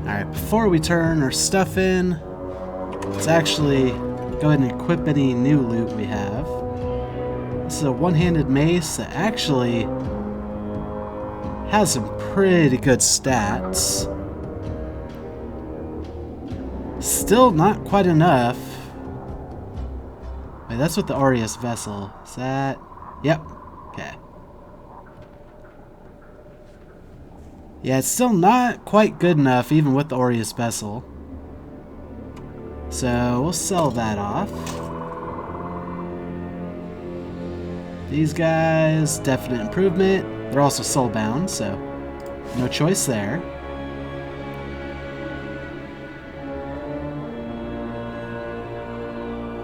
Alright, before we turn our stuff in, let's actually go ahead and equip any new loot we have. This is a one-handed mace that actually has some pretty good stats. Still not quite enough. Wait, that's with the Aureus vessel. Is that... Yep. Okay. Yeah, it's still not quite good enough, even with the Aureus vessel. So, we'll sell that off. These guys, definite improvement. They're also soulbound, so no choice there.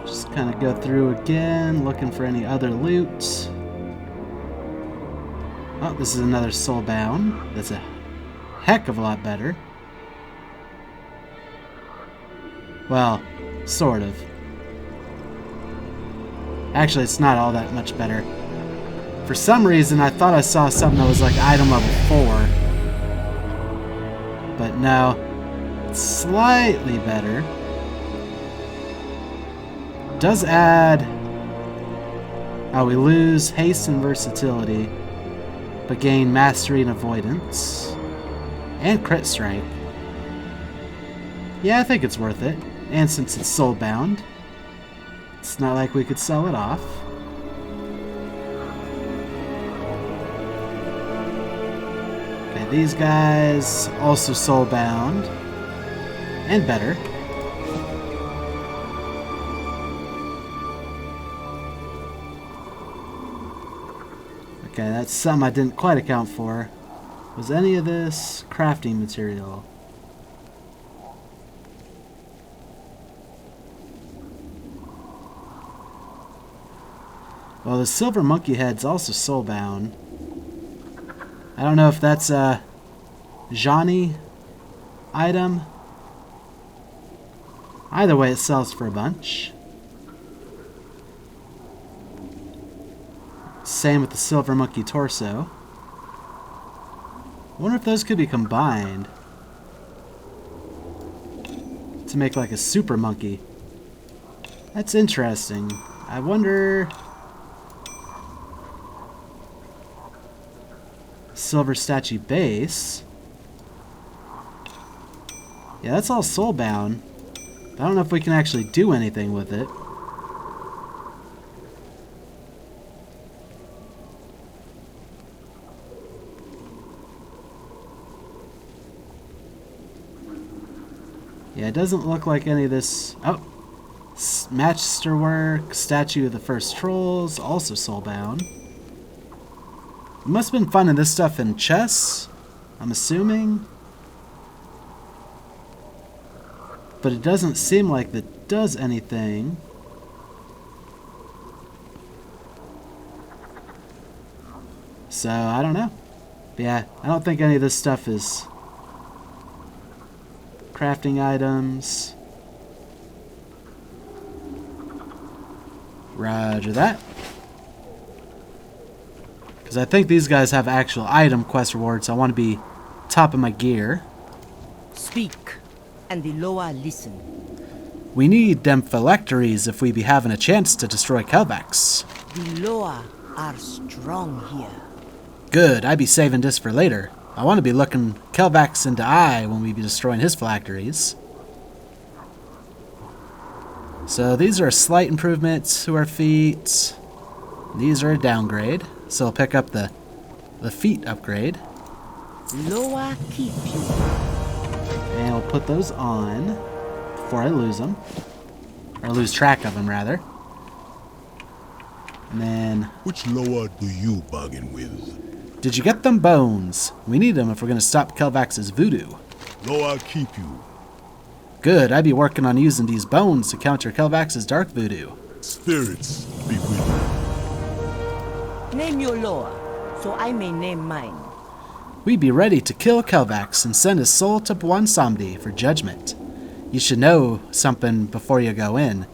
Just kind of go through again, looking for any other loot. Oh, this is another soulbound. That's a heck of a lot better. Well, sort of. Actually, it's not all that much better. For some reason, I thought I saw something that was like item level 4. But no, it's slightly better. Does add... Oh, we lose haste and versatility, but gain mastery and avoidance. And crit strike. Yeah, I think it's worth it. And since it's soulbound, it's not like we could sell it off. Okay, these guys also soulbound. And better. Okay, that's something I didn't quite account for. Was any of this crafting material? Well, the silver monkey head's also soulbound. I don't know if that's a Johnny item. Either way, it sells for a bunch. Same with the silver monkey torso. I wonder if those could be combined to make like a super monkey. That's interesting. I wonder... Silver statue base. Yeah, that's all soulbound. I don't know if we can actually do anything with it. Yeah, it doesn't look like any of this... Oh! Masterwork, Statue of the First Trolls, also soulbound. It must have been finding this stuff in chests, I'm assuming. But it doesn't seem like it does anything. So, I don't know. But yeah, I don't think any of this stuff is crafting items. Roger that. Because I think these guys have actual item quest rewards, so I want to be top of my gear. Speak, and the Loa listen. We need them phylacteries if we be having a chance to destroy Kelvax. The Loa are strong here. Good, I be saving this for later. I want to be looking Kelvax in the eye when we be destroying his phylacteries. So these are slight improvements to our feet. These are a downgrade. So I'll pick up the feet upgrade. Loa keep you. And I'll put those on before I lose them. Or lose track of them, rather. And then... Which Loa do you bargain with? Did you get them bones? We need them if we're going to stop Kelvax's voodoo. Loa keep you. Good, I be working on using these bones to counter Kelvax's dark voodoo. Spirits be with you. Name your Loa, so I may name mine. We be ready to kill Kelvax and send his soul to Bwan Samdi for judgment. You should know something before you go in.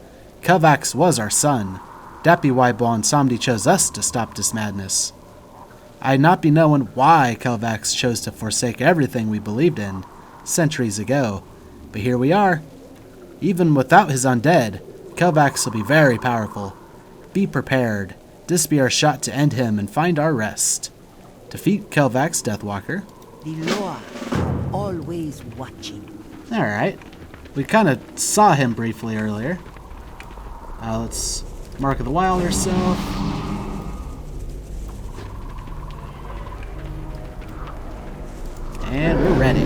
Kelvax was our son. That be why Bwan Samdi chose us to stop this madness. I'd not be knowing why Kelvax chose to forsake everything we believed in, centuries ago. But here we are. Even without his undead, Kelvax will be very powerful. Be prepared. This be our shot to end him and find our rest. Defeat Kelvax, Deathwalker. The Loa are always watching. Alright. We kind of saw him briefly earlier. Let's Mark of the Wild herself. And we're ready.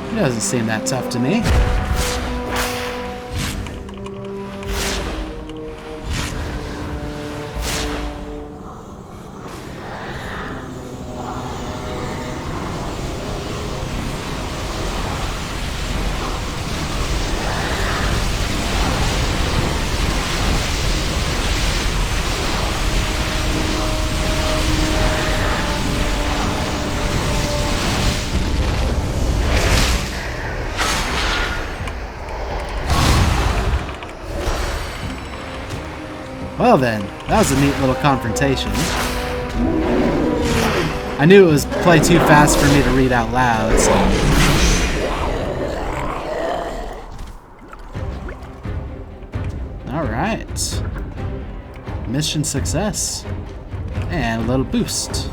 It doesn't seem that tough to me. Well then, that was a neat little confrontation. I knew it was play too fast for me to read out loud, so... Alright. Mission success. And a little boost.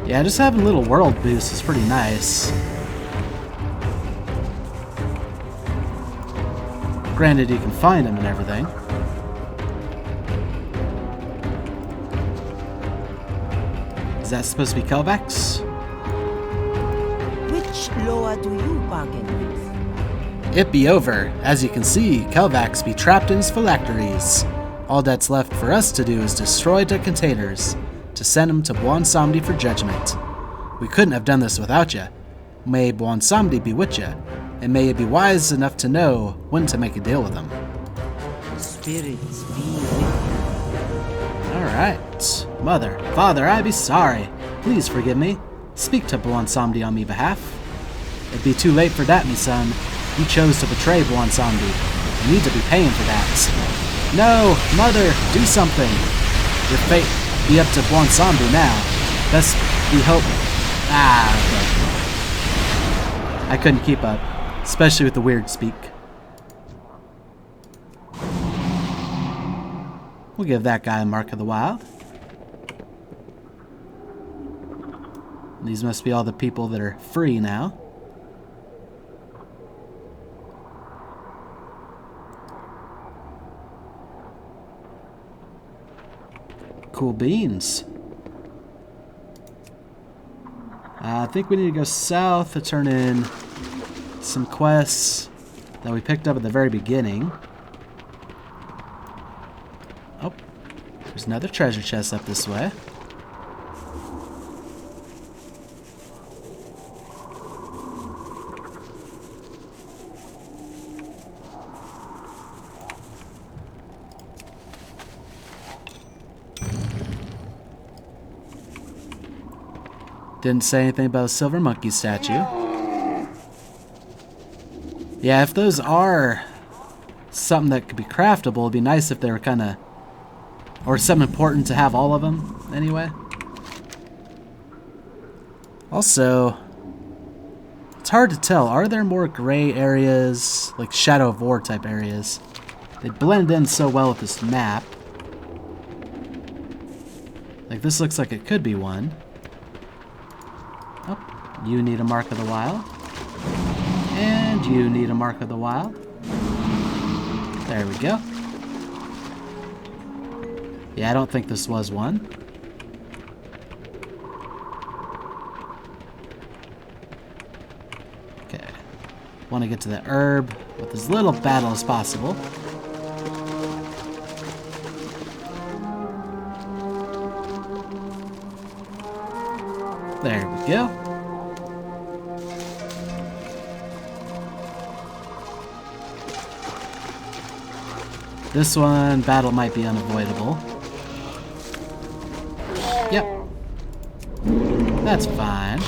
Yeah, just having a little world boost is pretty nice. Granted, you can find them and everything. Is that supposed to be Kelvax? Which Loa do you bargain with? It be over. As you can see, Kelvax be trapped in his phylacteries. All that's left for us to do is destroy the containers, to send him to Buon Samdi for judgment. We couldn't have done this without you. May Buon Samdi be with you, and may you be wise enough to know when to make a deal with him. Spirits be with you. Alright. Mother, Father, I be sorry. Please forgive me. Speak to Buon Samdi on me behalf. It'd be too late for that, me son. You chose to betray Buon Samdi. You need to be paying for that. No, Mother, do something. Your fate be up to Buon Samdi now. Best be hope. I couldn't keep up. Especially with the weird speak. We'll give that guy a Mark of the Wild. These must be all the people that are free now. Cool beans. I think we need to go south to turn in some quests that we picked up at the very beginning. Oh, there's another treasure chest up this way. Didn't say anything about a silver monkey statue. Yeah, if those are something that could be craftable, it'd be nice if they were kind of... Or something important to have all of them, anyway. Also, it's hard to tell. Are there more gray areas, like Shadow of War type areas? They blend in so well with this map. Like, this looks like it could be one. Oh, you need a Mark of the Wild. And you need a Mark of the Wild. There we go. Yeah, I don't think this was one. Okay. Want to get to the herb with as little battle as possible. There we go. This one, battle might be unavoidable. Yep. That's fine.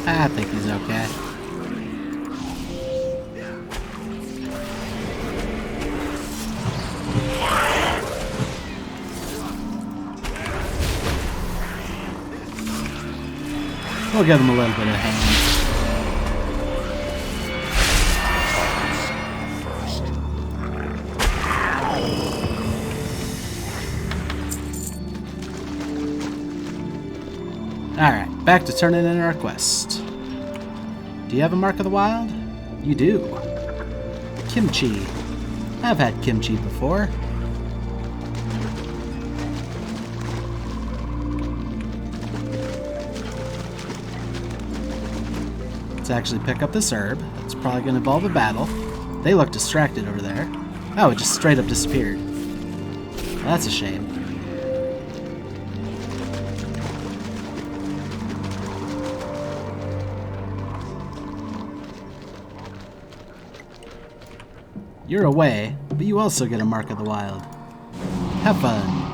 I think he's okay. We'll give him a little bit of hand. Alright, back to turning in our quest. Do you have a Mark of the Wild? You do. Kimchi. I've had kimchi before. Let's actually pick up this herb. It's probably going to involve a battle. They look distracted over there. Oh, it just straight up disappeared. Well, that's a shame. You're away, but you also get a Mark of the Wild. Have fun.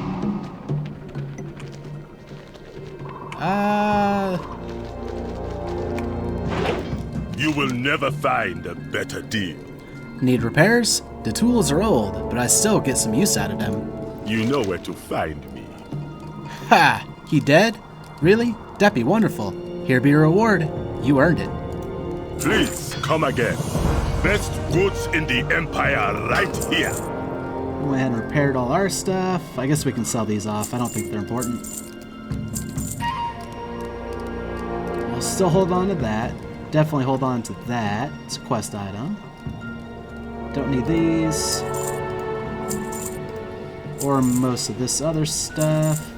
You will never find a better deal. Need repairs? The tools are old, but I still get some use out of them. You know where to find me. Ha! He dead? Really? That'd be wonderful. Here be your reward. You earned it. Please, come again. Best goods in the Empire right here. We went ahead and repaired all our stuff. I guess we can sell these off. I don't think they're important. We'll still hold on to that. Definitely hold on to that. It's a quest item. Don't need these. Or most of this other stuff.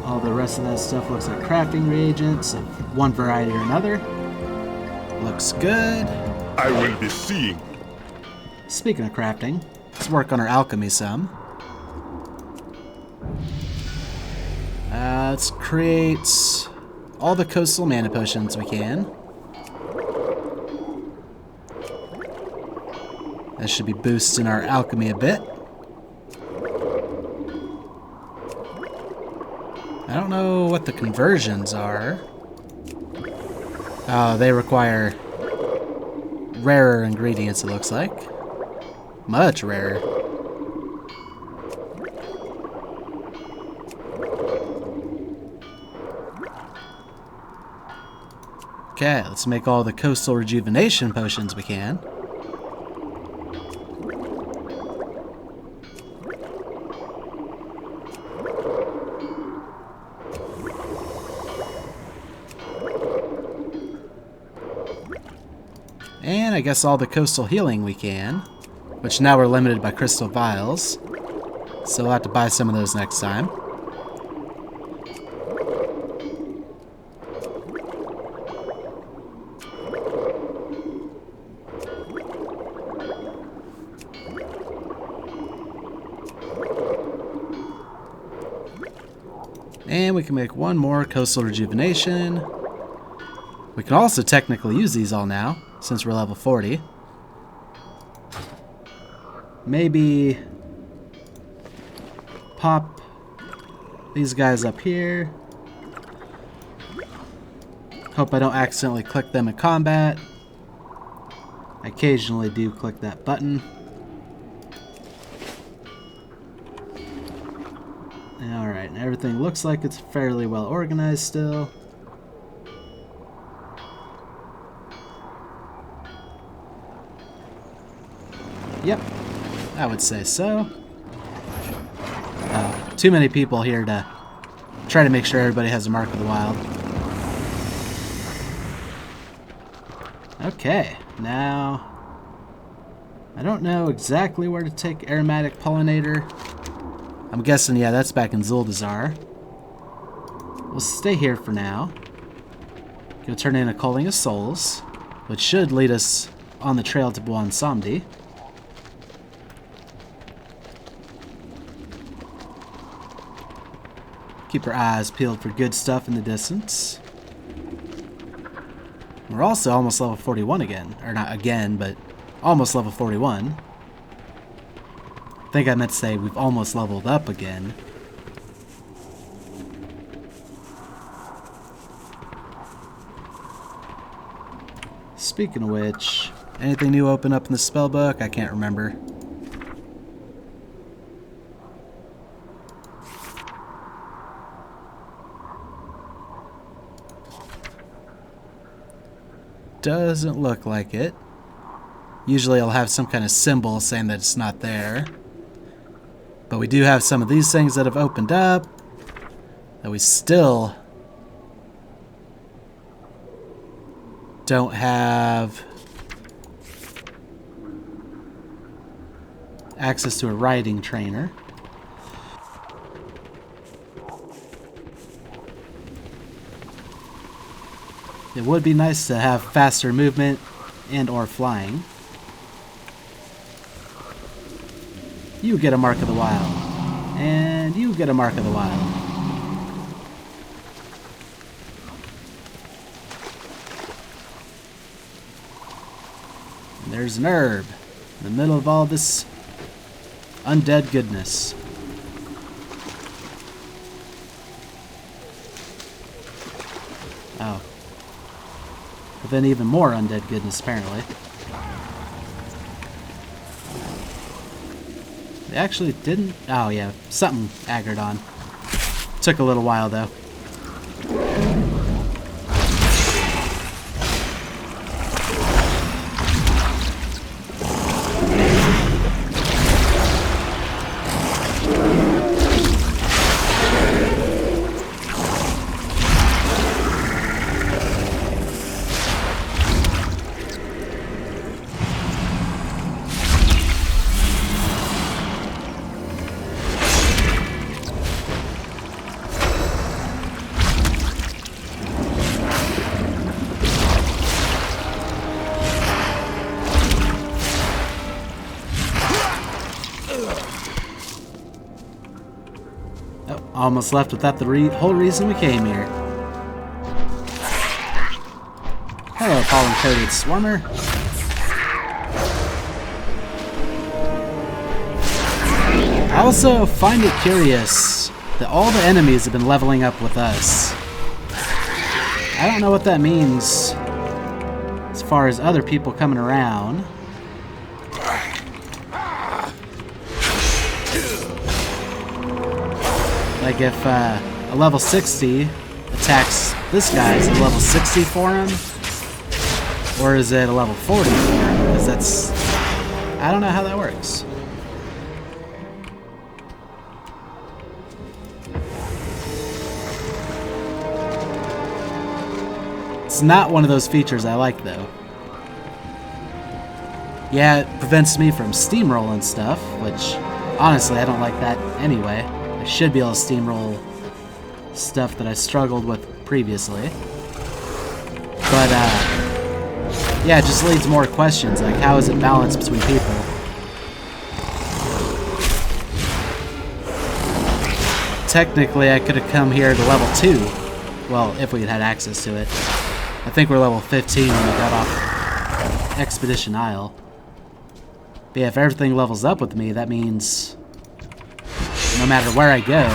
All the rest of that stuff looks like crafting reagents of one variety or another. Looks good. I will be seeing. Speaking of crafting, let's work on our alchemy some. Let's create all the coastal mana potions we can. That should be boosting our alchemy a bit. I don't know what the conversions are. Oh, they require rarer ingredients, it looks like. Much rarer. Okay, let's make all the coastal rejuvenation potions we can. And I guess all the coastal healing we can, which now we're limited by crystal vials, so we'll have to buy some of those next time. And we can make one more coastal rejuvenation. We can also technically use these all now, since we're level 40. Maybe pop these guys up here. Hope I don't accidentally click them in combat. I occasionally do click that button. Alright, and everything looks like it's fairly well organized still. Yep, I would say so. Too many people here to try to make sure everybody has a Mark of the Wild. Okay, now I don't know exactly where to take Aromatic Pollinator. I'm guessing, yeah, that's back in Zuldazar. We'll stay here for now. Go turn in a Culling of Souls, which should lead us on the trail to Buon Samdi. Keep our eyes peeled for good stuff in the distance. We're also almost level 41 again. Or not again, but almost level 41. I think I meant to say we've almost leveled up again. Speaking of which, anything new open up in the spellbook? I can't remember. Doesn't look like it. Usually I'll have some kind of symbol saying that it's not there. But we do have some of these things that have opened up that we still don't have access to a riding trainer. It would be nice to have faster movement and or flying. You get a Mark of the Wild. And you get a Mark of the Wild. And there's an herb in the middle of all this undead goodness. Oh. But then even more undead goodness, apparently. They actually didn't... Oh, yeah. Something aggroed on. Took a little while, though. Almost left without the whole reason we came here. Hello, pollen-coated swarmer. I also find it curious that all the enemies have been leveling up with us. I don't know what that means as far as other people coming around. Like if a level 60 attacks this guy, is it level 60 for him? Or is it a level 40 for him? Because that's... I don't know how that works. It's not one of those features I like, though. Yeah, it prevents me from steamrolling stuff, which honestly I don't like that anyway. I should be able to steamroll stuff that I struggled with previously. But, yeah, it just leads more questions, like how is it balanced between people? Technically, I could have come here to level 2. Well, if we had had access to it. I think we're level 15 when we got off Expedition Isle. But yeah, if everything levels up with me, that means... no matter where I go.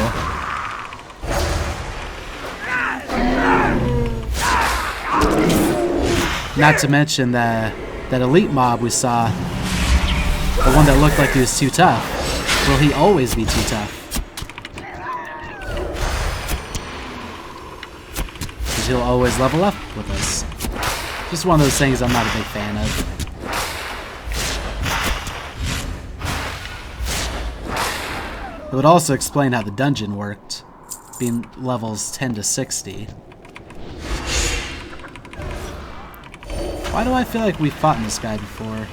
Not to mention that elite mob we saw, the one that looked like he was too tough. Will he always be too tough? Because he'll always level up with us. Just one of those things I'm not a big fan of. It would also explain how the dungeon worked, being levels 10 to 60. Why do I feel like we fought in this guy before?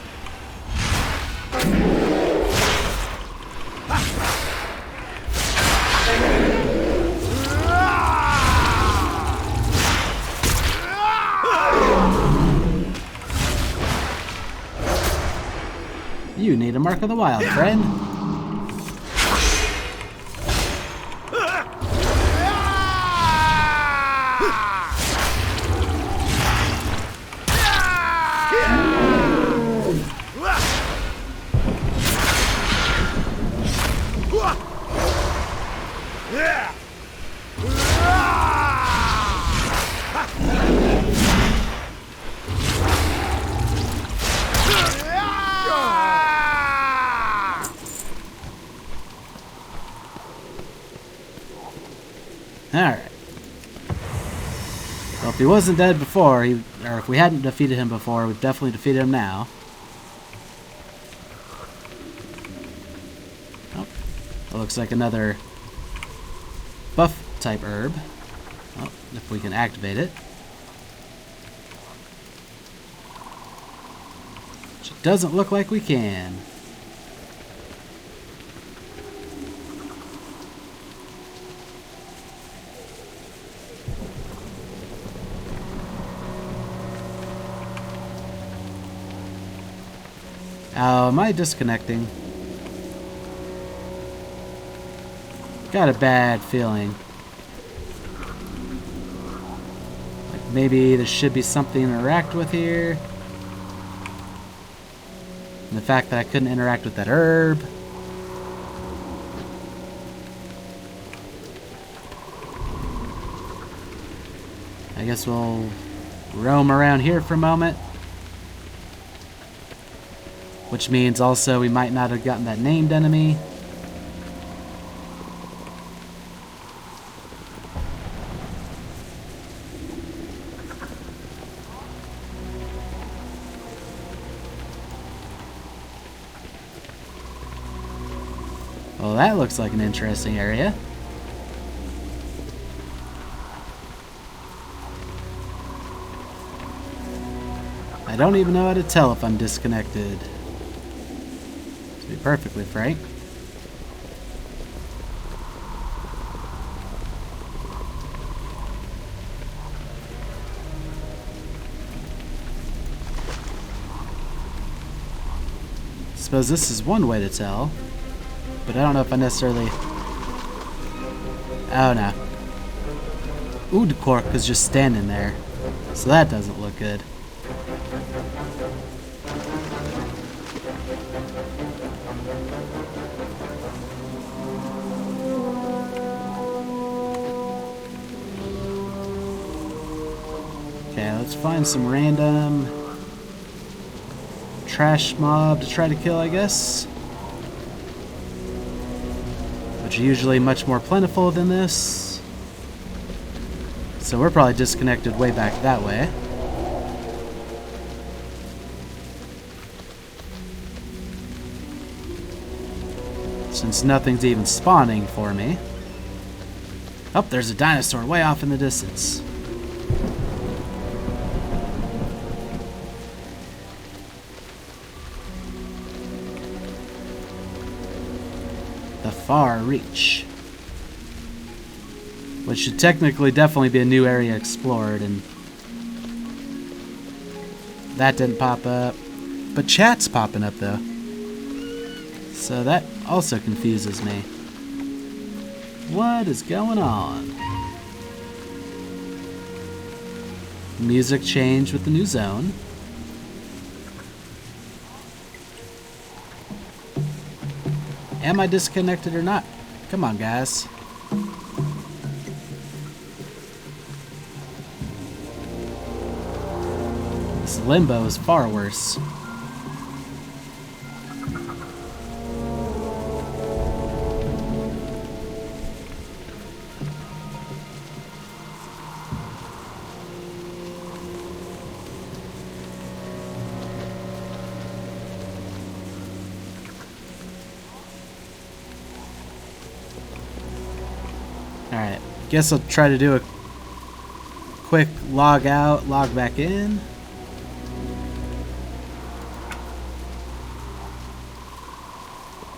You need a Mark of the Wild, friend. Alright. Well, if he wasn't dead before, or if we hadn't defeated him before, we've definitely defeated him now. Oh, that looks like another buff type herb. Oh, if we can activate it. Which it doesn't look like we can. Oh, am I disconnecting? Got a bad feeling. Like maybe there should be something to interact with here. And the fact that I couldn't interact with that herb. I guess we'll roam around here for a moment. Which means also we might not have gotten that named enemy. Well, that looks like an interesting area. I don't even know how to tell if I'm disconnected. To be perfectly frank. Suppose this is one way to tell, but I don't know if I necessarily... Oh no. Udkork is just standing there, so that doesn't look good. Okay, let's find some random trash mob to try to kill, I guess. Which are usually much more plentiful than this. So we're probably disconnected way back that way. Since nothing's even spawning for me. Oh, there's a dinosaur way off in the distance. The Far Reach. Which should technically definitely be a new area explored, and that didn't pop up. But chat's popping up though. So that also confuses me. What is going on? Music changed with the new zone. Am I disconnected or not? Come on, guys. This limbo is far worse. Alright, guess I'll try to do a quick log out, log back in.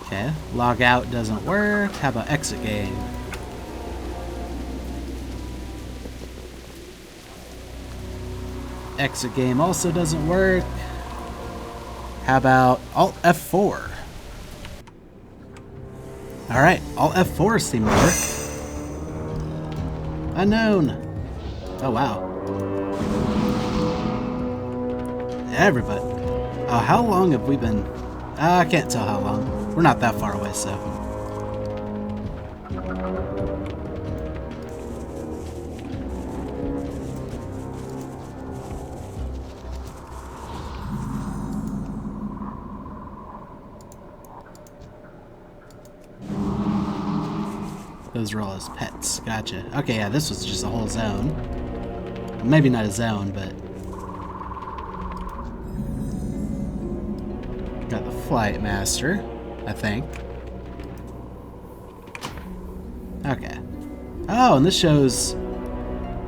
Okay, log out doesn't work. How about exit game? Exit game also doesn't work. How about Alt F4? Alright, Alt F4 seemed to work. Unknown. Oh wow. Everybody. Oh, how long have we been? I can't tell how long. We're not that far away, so. Those are all his pets. Gotcha. Okay, yeah, this was just a whole zone. Maybe not a zone, but... Got the Flight Master, I think. Okay. Oh, and this shows...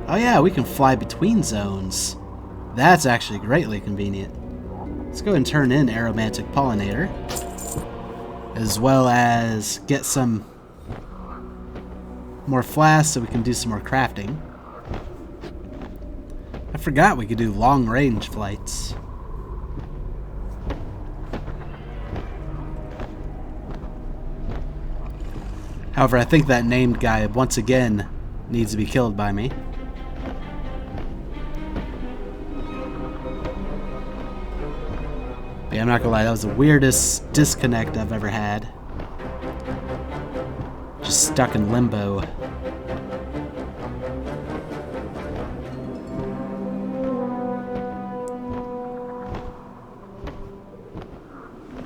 Oh yeah, we can fly between zones. That's actually greatly convenient. Let's go and turn in Aromantic Pollinator. As well as get some more flasks so we can do some more crafting. I forgot we could do long-range flights. However, I think that named guy, once again, needs to be killed by me. But yeah, I'm not gonna lie, that was the weirdest disconnect I've ever had. Just stuck in limbo.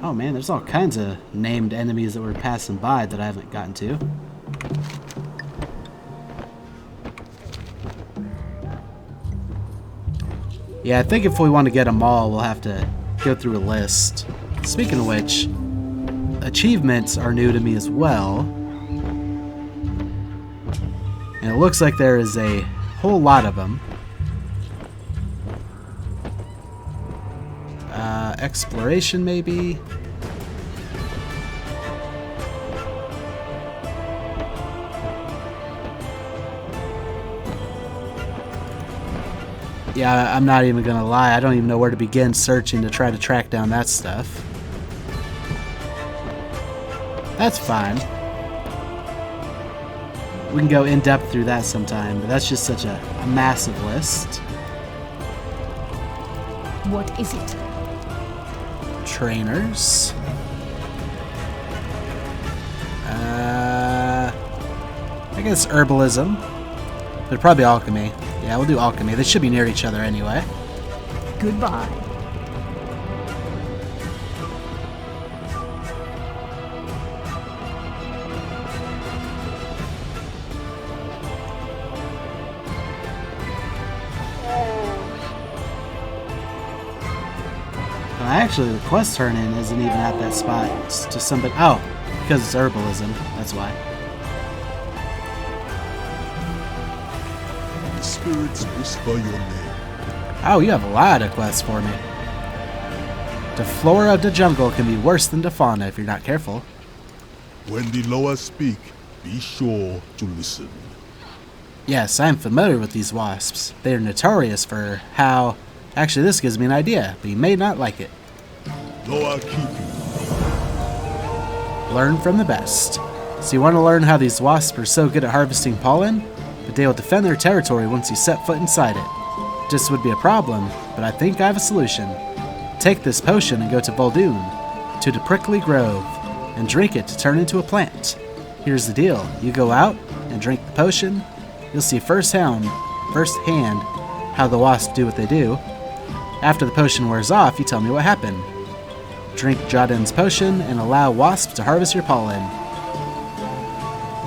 Oh man, there's all kinds of named enemies that we're passing by that I haven't gotten to. Yeah, I think if we want to get them all, we'll have to go through a list. Speaking of which, achievements are new to me as well. And it looks like there is a whole lot of them. Exploration, maybe? Yeah, I'm not even gonna lie, I don't even know where to begin searching to try to track down that stuff. That's fine. We can go in-depth through that sometime, but that's just such a massive list. What is it? Trainers. I guess herbalism. But probably alchemy. Yeah, we'll do alchemy. They should be near each other anyway. Goodbye. Actually, the quest turn-in isn't even at that spot. It's just somebody... Oh, because it's herbalism. That's why. The spirits whisper your name. Oh, you have a lot of quests for me. The flora of the jungle can be worse than the fauna if you're not careful. When the Loa speak, be sure to listen. Yes, I am familiar with these wasps. They are notorious for how... Actually, this gives me an idea, but you may not like it. Loa keep you. Learn from the best. So you want to learn how these wasps are so good at harvesting pollen? But they will defend their territory once you set foot inside it. This would be a problem, but I think I have a solution. Take this potion and go to Voldoon, to the prickly grove, and drink it to turn into a plant. Here's the deal. You go out and drink the potion, you'll see firsthand how the wasps do what they do. After the potion wears off, you tell me what happened. Drink Jodin's potion and allow wasps to harvest your pollen.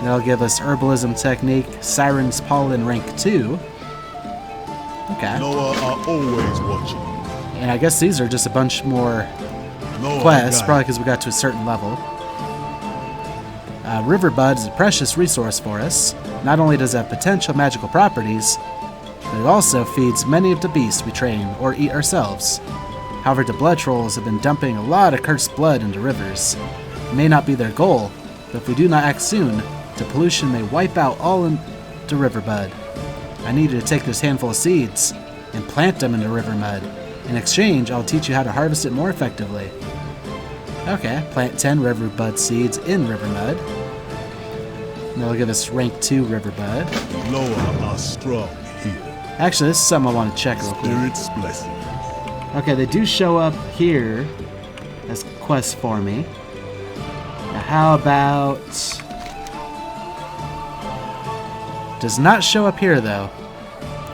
That'll give us herbalism technique, Siren's pollen rank 2. Okay. Loa are always watching. And I guess these are just a bunch more quests, probably because we got to a certain level. Riverbud is a precious resource for us. Not only does it have potential magical properties, but it also feeds many of the beasts we train or eat ourselves. However, the blood trolls have been dumping a lot of cursed blood into rivers. It may not be their goal, but if we do not act soon, the pollution may wipe out all into Riverbud. I need you to take this handful of seeds and plant them into river mud. In exchange, I'll teach you how to harvest it more effectively. Okay, plant 10 Riverbud seeds in river mud. And they'll give us rank 2 Riverbud. The lower are strong here. Actually, this is something I want to check real quick. Spirit's blessing. Okay, they do show up here as quests for me. Now, how about... Does not show up here, though.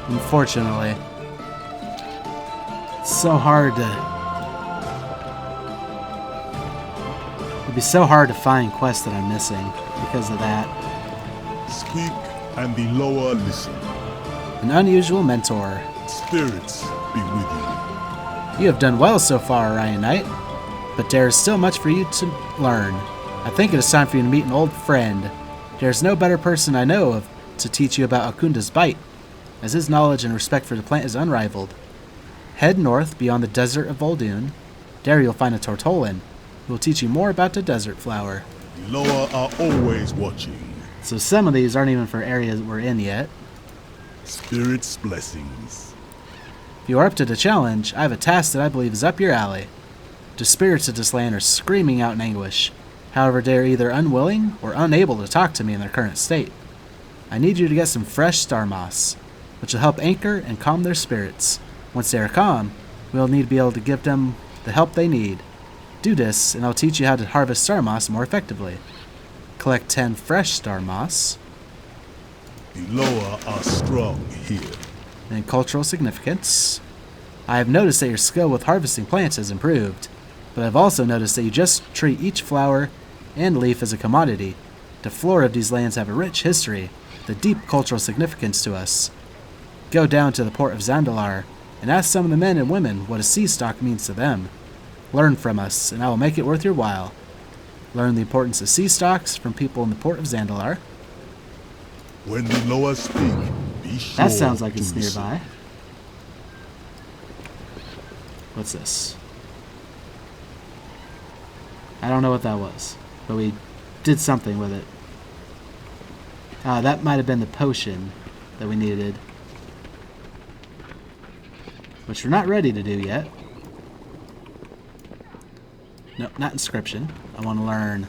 Unfortunately. It's so hard to... It'd be so hard to find quests that I'm missing because of that. Speak, and the lower listen. An unusual mentor. Spirits be with you. You have done well so far, Orion Knight, but there is still much for you to learn. I think it is time for you to meet an old friend. There is no better person I know of to teach you about Akunda's bite, as his knowledge and respect for the plant is unrivaled. Head north beyond the desert of Vol'dun. There you'll find a Tortollan, who will teach you more about the desert flower. The lower are always watching. So some of these aren't even for areas we're in yet. Spirit's blessings. If you are up to the challenge, I have a task that I believe is up your alley. The spirits of this land are screaming out in anguish. However, they are either unwilling or unable to talk to me in their current state. I need you to get some fresh star moss, which will help anchor and calm their spirits. Once they are calm, we'll need to be able to give them the help they need. Do this, and I'll teach you how to harvest star moss more effectively. Collect 10 fresh star moss. The lower are strong here. And cultural significance. I have noticed that your skill with harvesting plants has improved, but I've also noticed that you just treat each flower and leaf as a commodity. The flora of these lands have a rich history, with a deep cultural significance to us. Go down to the port of Zandalar and ask some of the men and women what a sea stalk means to them. Learn from us, and I will make it worth your while. Learn the importance of sea stalks from people in the port of Zandalar. When the lower speak, be sure That sounds like to it's listen. nearby. What's this? I don't know what that was, but we did something with it. That might have been the potion that we needed, which we're not ready to do yet. No, not inscription. I want to learn.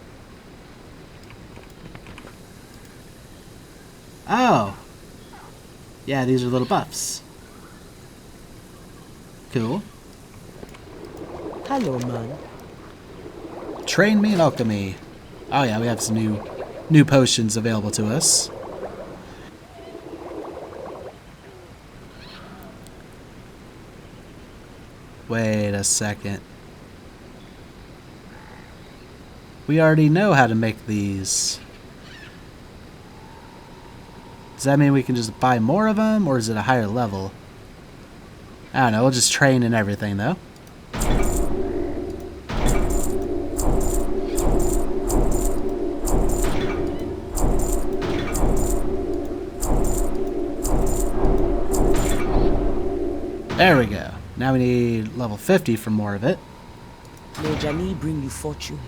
Oh! Yeah, these are little buffs. Cool. Hello, man. Train me in alchemy. Oh yeah, we have some new potions available to us. Wait a second. We already know how to make these. Does that mean we can just buy more of them, or is it a higher level? I don't know, we'll just train and everything though. There we go. Now we need level 50 for more of it. May Jani bring you fortune.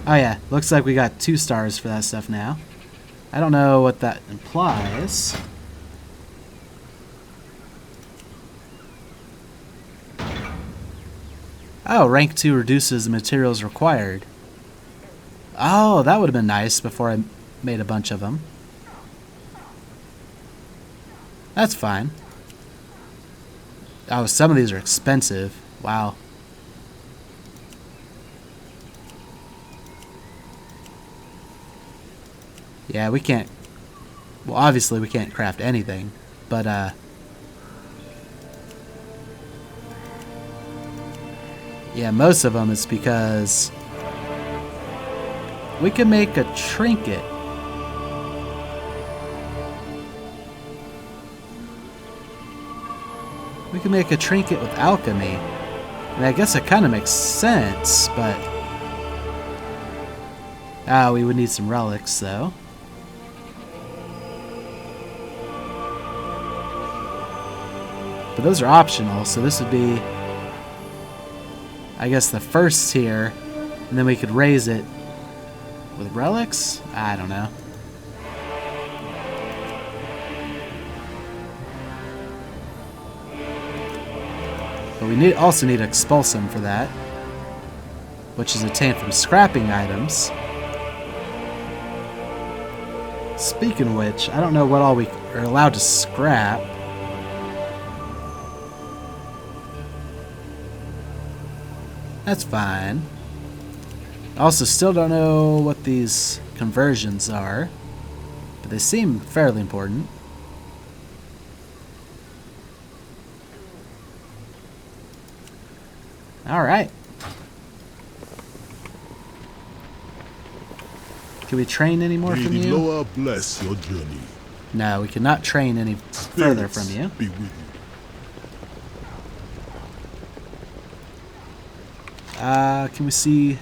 Oh yeah, looks like we got 2 stars for that stuff now. I don't know what that implies. Oh, rank 2 reduces the materials required. Oh, that would have been nice before I made a bunch of them. That's fine. Oh, some of these are expensive. Wow. Yeah, we can't... Well, obviously we can't craft anything, but, yeah, most of them it's because we can make a trinket. We can make a trinket with alchemy. I mean, I guess it kind of makes sense, but... Ah, we would need some relics, though. But those are optional, so this would be, I guess, the first tier, and then we could raise it with relics? I don't know. But we also need Expulsum for that, which is obtained from scrapping items. Speaking of which, I don't know what all we are allowed to scrap. That's fine. I also still don't know what these conversions are, but they seem fairly important. Alright. Can we train any more from May the you? Loa bless your journey. No, we cannot train any further from you. Be with you. Can we see?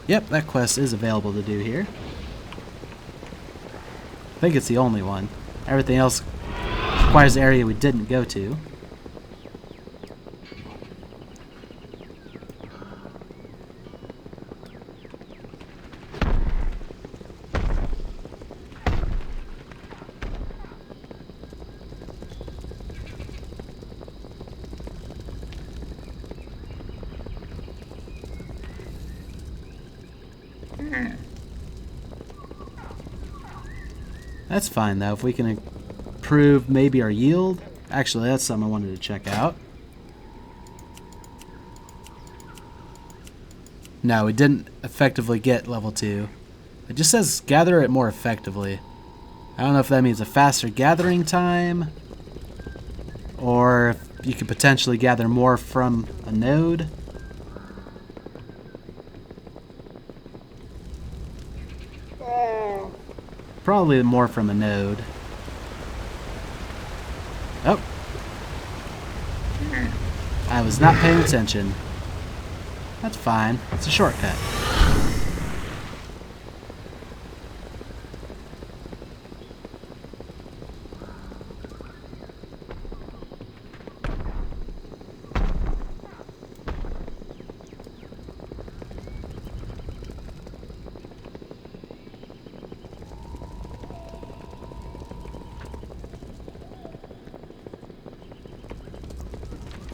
Yep, that quest is available to do here. I think it's the only one. Everything else requires an area we didn't go to. That's fine though, if we can improve maybe our yield. Actually, that's something I wanted to check out. No, we didn't effectively get level 2. It just says gather it more effectively. I don't know if that means a faster gathering time, or if you could potentially gather more from a node. Probably more from a node. Oh. I was not paying attention. That's fine. It's a shortcut.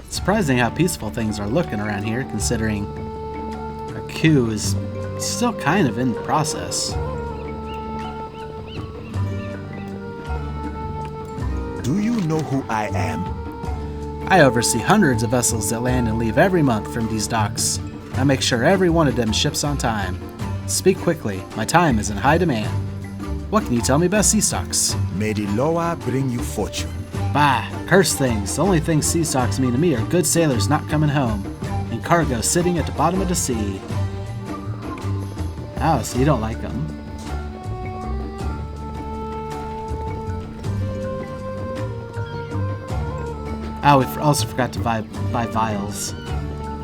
Surprising how peaceful things are looking around here, considering our coup is still kind of in process. Do you know who I am? I oversee hundreds of vessels that land and leave every month from these docks. I make sure every one of them ships on time. Speak quickly, my time is in high demand. What can you tell me about sea stocks? May the Loa bring you fortune. Bah, curse things. The only thing sea stocks mean to me are good sailors not coming home, and cargo sitting at the bottom of the sea. Oh, so you don't like them. Oh, we also forgot to buy vials.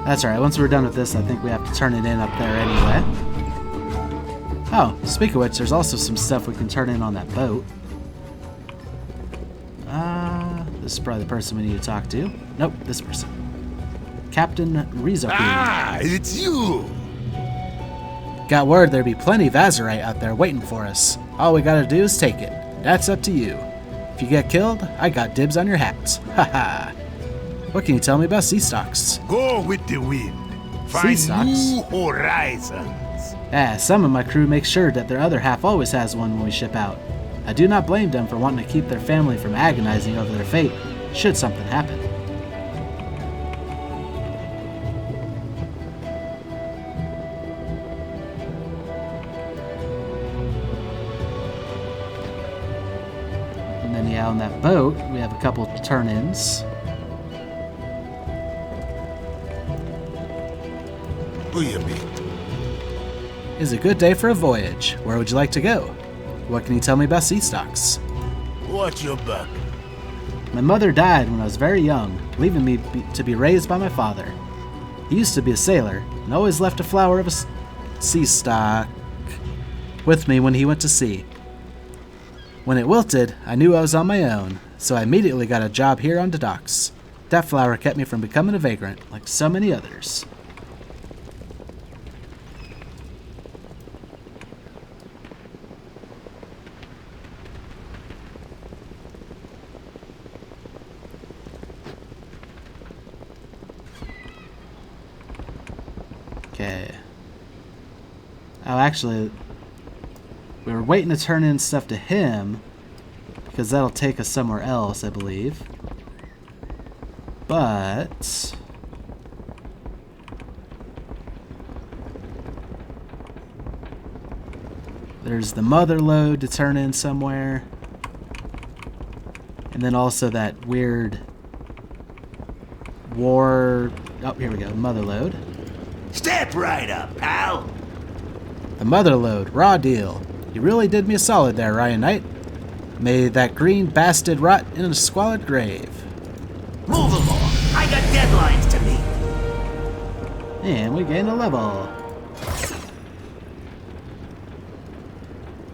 That's alright, once we're done with this, I think we have to turn it in up there anyway. Oh, speak of which, there's also some stuff we can turn in on that boat. This is probably the person we need to talk to. Nope, this person. Captain Rizoku. Ah, it's you! Got word there'd be plenty of Azurite out there waiting for us. All we gotta do is take it. That's up to you. If you get killed, I got dibs on your hat. Haha. What can you tell me about sea stocks? Go with the wind. Sea Find stocks? new horizons. Some of my crew make sure that their other half always has one when we ship out. I do not blame them for wanting to keep their family from agonizing over their fate, should something happen. And then yeah, on that boat, we have a couple of turn-ins. Who you mean? Is a good day for a voyage. Where would you like to go? What can you tell me about sea stocks? Watch your back. My mother died when I was very young, leaving me to be raised by my father. He used to be a sailor, and always left a flower of a sea stock with me when he went to sea. When it wilted, I knew I was on my own, so I immediately got a job here on the docks. That flower kept me from becoming a vagrant, like so many others. Okay. Oh, actually, we were waiting to turn in stuff to him, because that'll take us somewhere else, I believe. But there's the mother lode to turn in somewhere. And then also that weird war... Oh, here we go. Mother lode. Step right up, pal. The mother lode. Raw deal. You really did me a solid there, Ryan Knight. May that green bastard rot in a squalid grave. Move along. I got deadlines to meet. And we gained a level.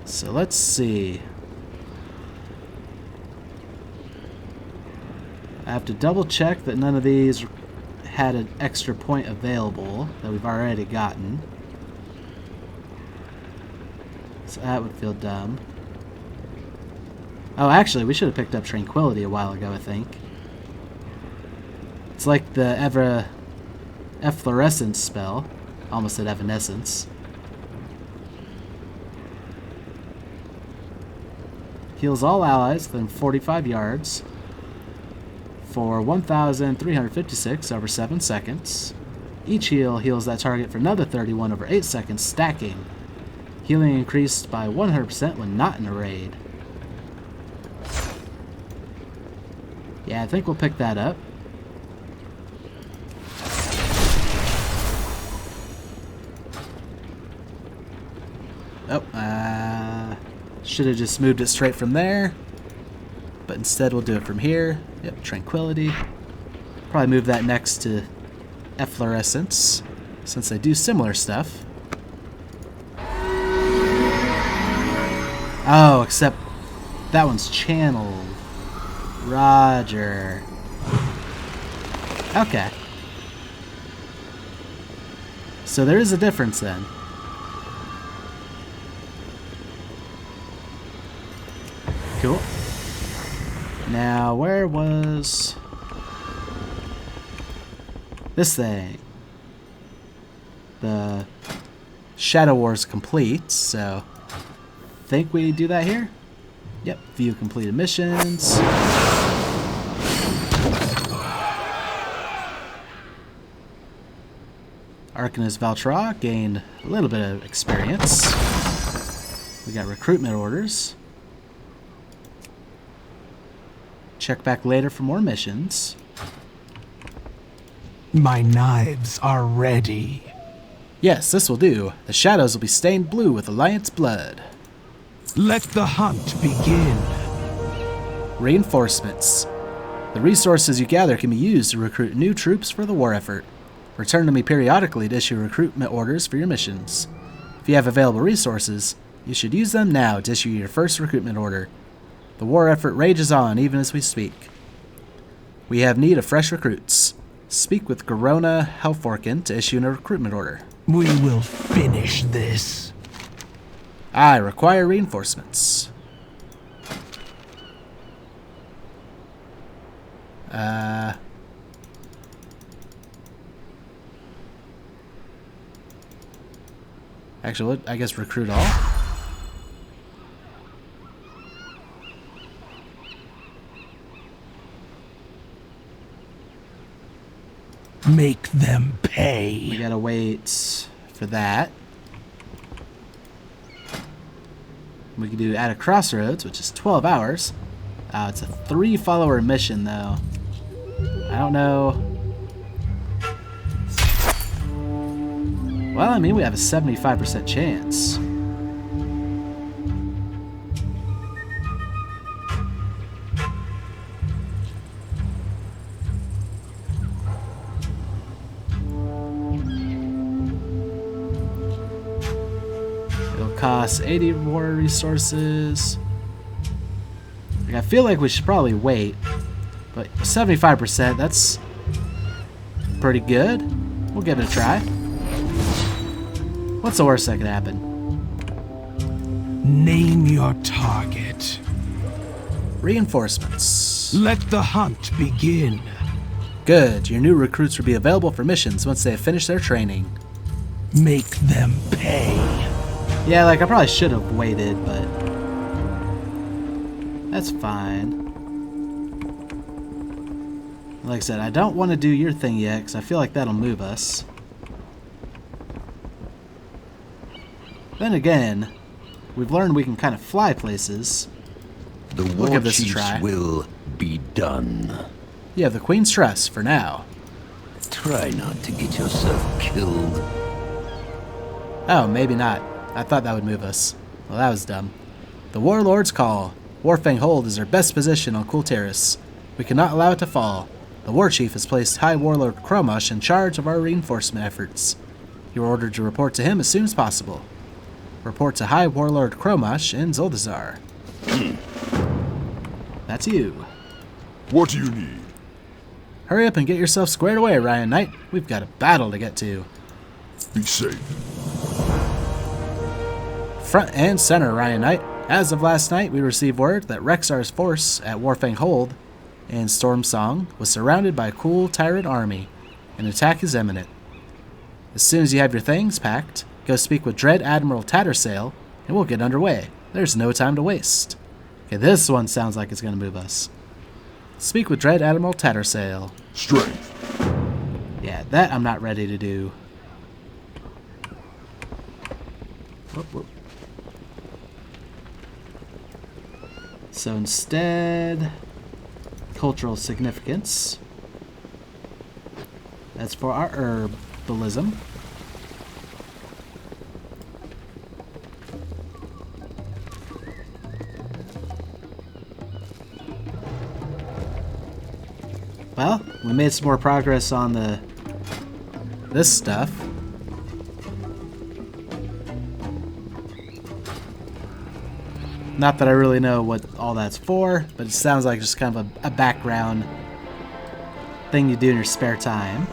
So let's see. I have to double check that none of these had an extra point available that we've already gotten. So that would feel dumb. Oh, actually, we should have picked up Tranquility a while ago, I think. It's like the efflorescence spell. Almost said evanescence. Heals all allies within 45 yards for 1,356 over 7 seconds. Each heal heals that target for another 31 over 8 seconds, stacking. Healing increased by 100% when not in a raid. Yeah, I think we'll pick that up. Oh, should have just moved it straight from there. But instead we'll do it from here. Yep, Tranquility. Probably move that next to Efflorescence, since they do similar stuff. Oh, except that one's channeled. Roger. Okay. So there is a difference then. Cool. Now, where was this thing? The Shadow War's complete, so think we do that here? Yep, view completed missions. Arcanist Valtra gained a little bit of experience. We got recruitment orders. Check back later for more missions. My knives are ready. Yes, this will do. The shadows will be stained blue with Alliance blood. Let the hunt begin. Reinforcements. The resources you gather can be used to recruit new troops for the war effort. Return to me periodically to issue recruitment orders for your missions. If you have available resources, you should use them now to issue your first recruitment order. The war effort rages on even as we speak. We have need of fresh recruits. Speak with Garona Helforkin to issue a recruitment order. We will finish this. I require reinforcements. Actually, I guess recruit all. Make them We pay. gotta wait for that. We can do at a crossroads, which is 12 hours. It's a 3-follower mission, though. I don't know. Well, I mean, we have a 75% chance. costs 80 war resources. Like, I feel like we should probably wait, but 75%, that's pretty good. We'll give it a try. What's the worst that could happen? Name your target. Reinforcements. Let the hunt begin. Good. Your new recruits will be available for missions once they have finished their training. Make them pay. Yeah, like I probably should have waited, but that's fine. Like I said, I don't want to do your thing yet because I feel like that'll move us. Then again, we've learned we can kind of fly places. The We'll war give this a chiefs try. will be done. You have the Queen's trust for now. Try not to get yourself killed. Oh, maybe not. I thought that would move us. Well, that was dumb. The Warlord's Call. Warfang Hold is our best position on Kultiris. We cannot allow it to fall. The War Chief has placed High Warlord Kromosh in charge of our reinforcement efforts. You are ordered to report to him as soon as possible. Report to High Warlord Kromosh in Zoldazar. That's you. What do you need? Hurry up and get yourself squared away, Ryan Knight. We've got a battle to get to. Be safe. Front and center, Ryan Knight. As of last night, we received word that Rexar's force at Warfang Hold and Stormsong was surrounded by a cool tyrant army. An attack is imminent. As soon as you have your things packed, go speak with Dread Admiral Tattersail, and we'll get underway. There's no time to waste. Okay, this one sounds like it's going to move us. Speak with Dread Admiral Tattersail. Strength. Yeah, that I'm not ready to do. Whoop, whoop. So instead, cultural significance. That's for our herbalism. Well, we made some more progress on this stuff. Not that I really know what all that's for, but it sounds like just kind of a background thing you do in your spare time.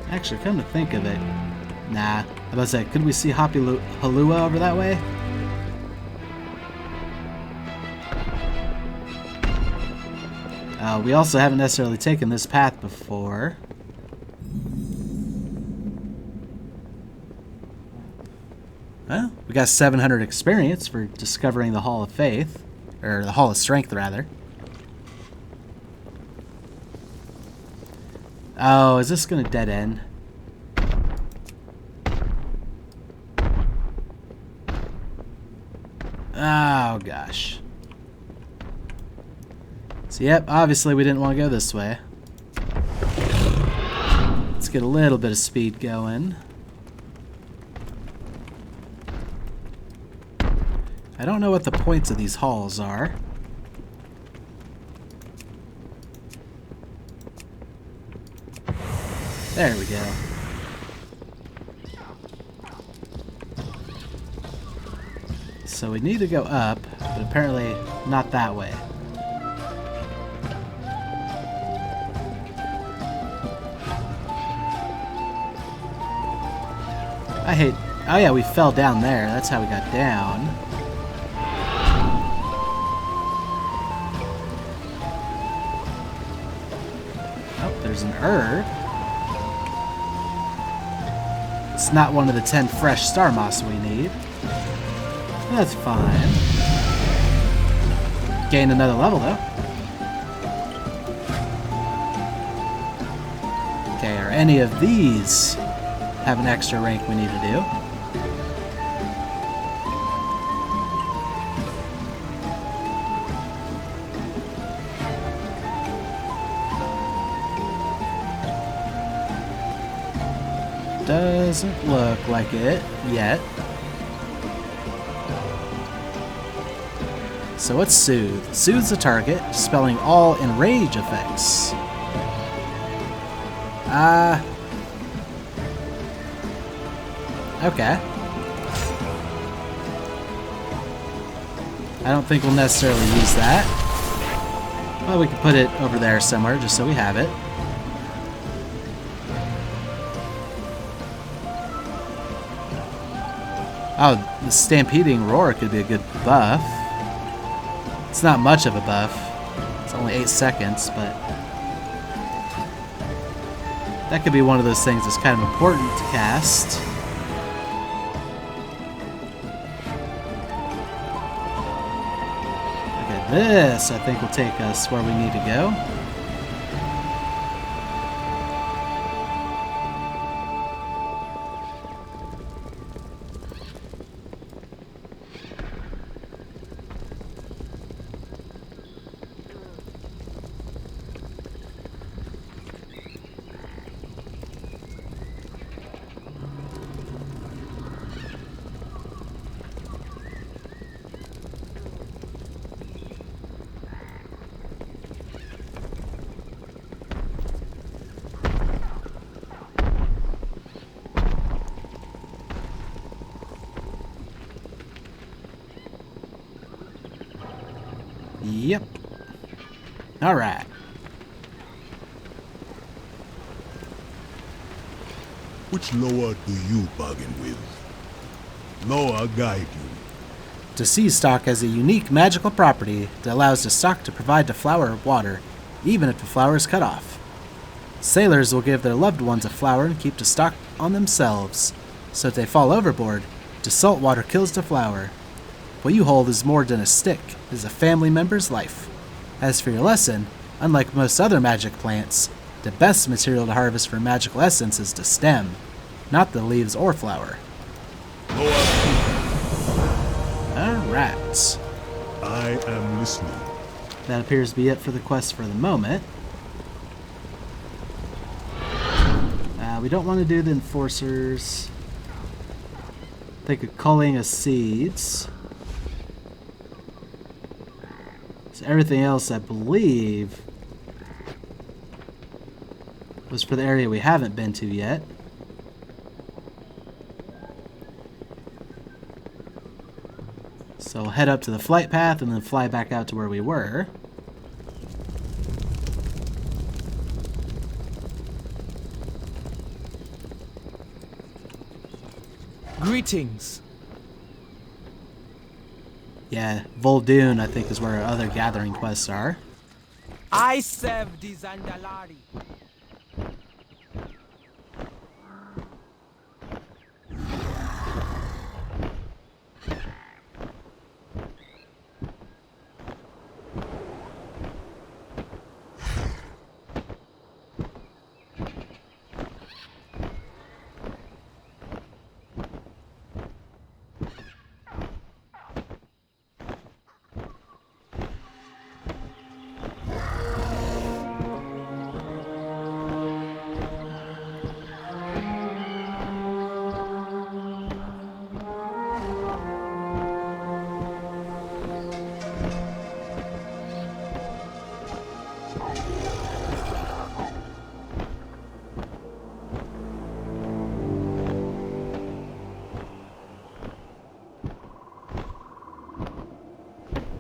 Actually, come to think of it, nah. I was about to say, could we see Happy Halua over that way? We also haven't necessarily taken this path before. Well, we got 700 experience for discovering the Hall of Faith, or the Hall of Strength, rather. Oh, is this going to dead end? Oh, gosh. So, yep, obviously we didn't want to go this way. Let's get a little bit of speed going. I don't know what the points of these halls are. There we go. So we need to go up, but apparently not that way. I hate... Oh yeah, we fell down there. That's how we got down. Oh, there's an herb. It's not one of the 10 fresh star moss we need. That's fine. Gain another level, though. Okay, are any of these have an extra rank we need to do? Doesn't look like it yet. So what's Soothe? Soothes the target, dispelling all enrage effects. Okay. I don't think we'll necessarily use that. Well, we can put it over there somewhere just so we have it. Oh, the Stampeding Roar could be a good buff. It's not much of a buff. It's only 8 seconds, but that could be one of those things that's kind of important to cast. Okay, this I think will take us where we need to go. Yep. Alright. Which Loa do you bargain with? Loa guide you. The sea stock has a unique magical property that allows the stock to provide the flower water, even if the flower is cut off. Sailors will give their loved ones a flower and keep the stock on themselves, so if they fall overboard, the salt water kills the flower. What you hold is more than a stick, it is a family member's life. As for your lesson, unlike most other magic plants, the best material to harvest for magical essence is the stem, not the leaves or flower. Alright. I am listening. That appears to be it for the quest for the moment. We don't want to do the enforcers. Think of culling of seeds. So everything else, I believe, was for the area we haven't been to yet. So we'll head up to the flight path and then fly back out to where we were. Greetings. Yeah, Vol'dun, I think, is where our other gathering quests are. I serve the Zandalari.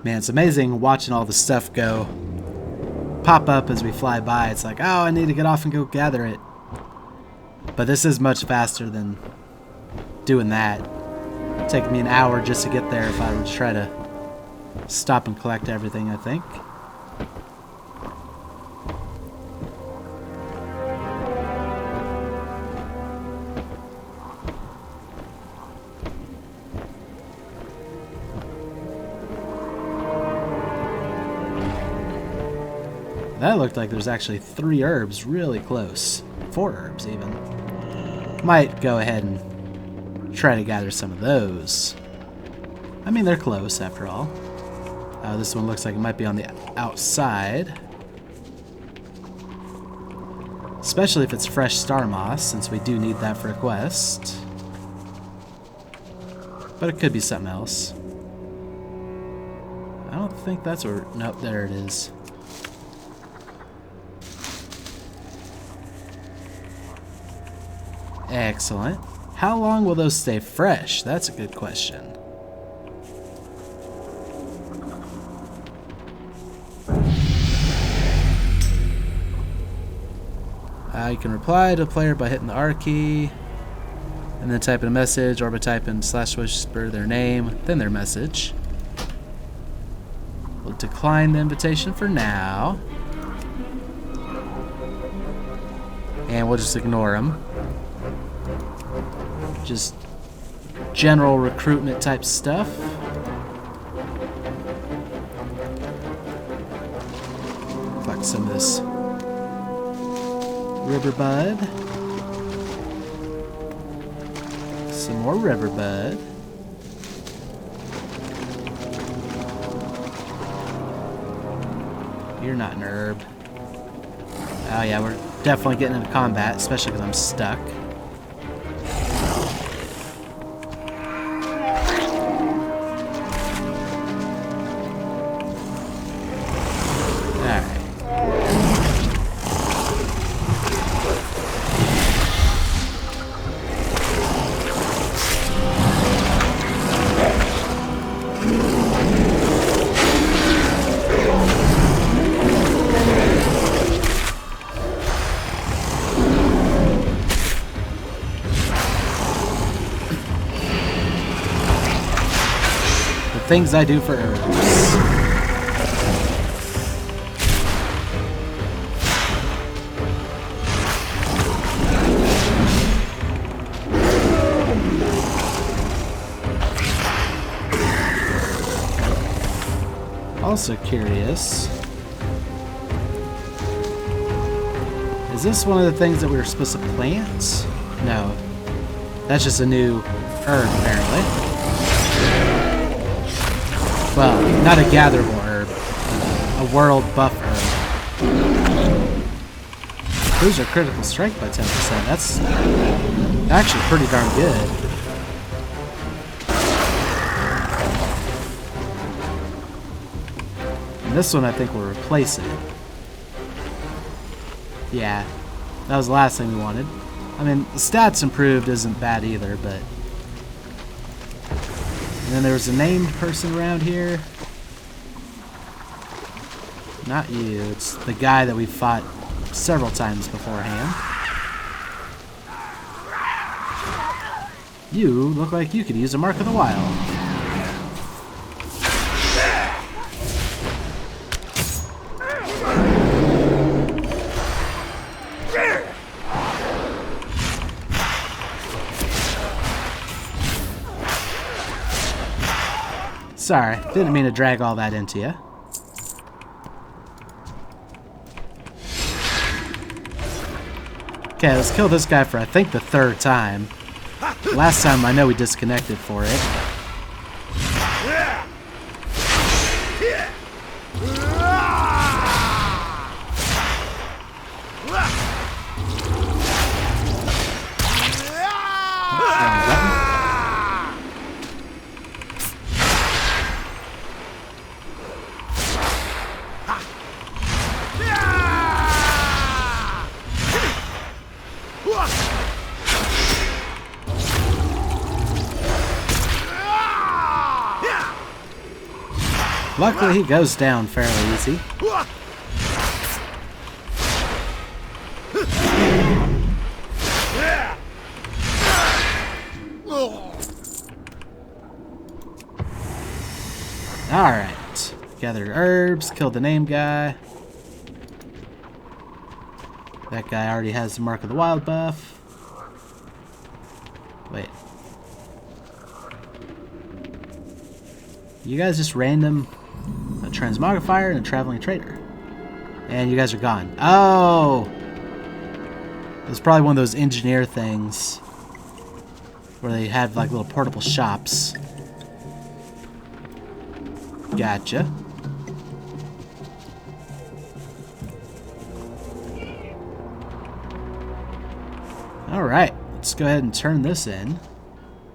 Man, it's amazing watching all the stuff go pop up as we fly by. It's like, oh, I need to get off and go gather it. But this is much faster than doing that. It'd take me an hour just to get there if I were to try to stop and collect everything, I think. That looked like there's actually 3 herbs really close. 4 herbs even. Might go ahead and try to gather some of those. I mean, they're close after all. This one looks like it might be on the outside. Especially if it's fresh star moss, since we do need that for a quest. But it could be something else. I don't think that's where... Nope, there it is. Excellent. How long will those stay fresh? That's a good question. You can reply to a player by hitting the R key, and then typing a message, or by typing /whisper their name, then their message. We'll decline the invitation for now. And we'll just ignore them. Just general recruitment type stuff. Collect some of this river bud. Some more river bud. You're not an herb. Oh yeah, we're definitely getting into combat, especially because I'm stuck. Things I do for herbs. Also curious. Is this one of the things that we were supposed to plant? No. That's just a new herb, apparently. Well, not a gatherable herb, a world buff herb. Those are critical strike by 10%. That's actually pretty darn good. And this one I think will replace it. Yeah, that was the last thing we wanted. I mean, the stats improved isn't bad either, but... And then there was a named person around here. Not you, it's the guy that we fought several times beforehand. You look like you could use a Mark of the Wild. Sorry, didn't mean to drag all that into you. Okay, let's kill this guy for I think the third time. Last time I know we disconnected for it. Luckily, he goes down fairly easy. Alright. Gathered herbs, killed the name guy. That guy already has the Mark of the Wild buff. Wait. You guys just random... A transmogrifier and a traveling trader. And you guys are gone. Oh! It's probably one of those engineer things where they have like little portable shops. Gotcha. Alright, let's go ahead and turn this in.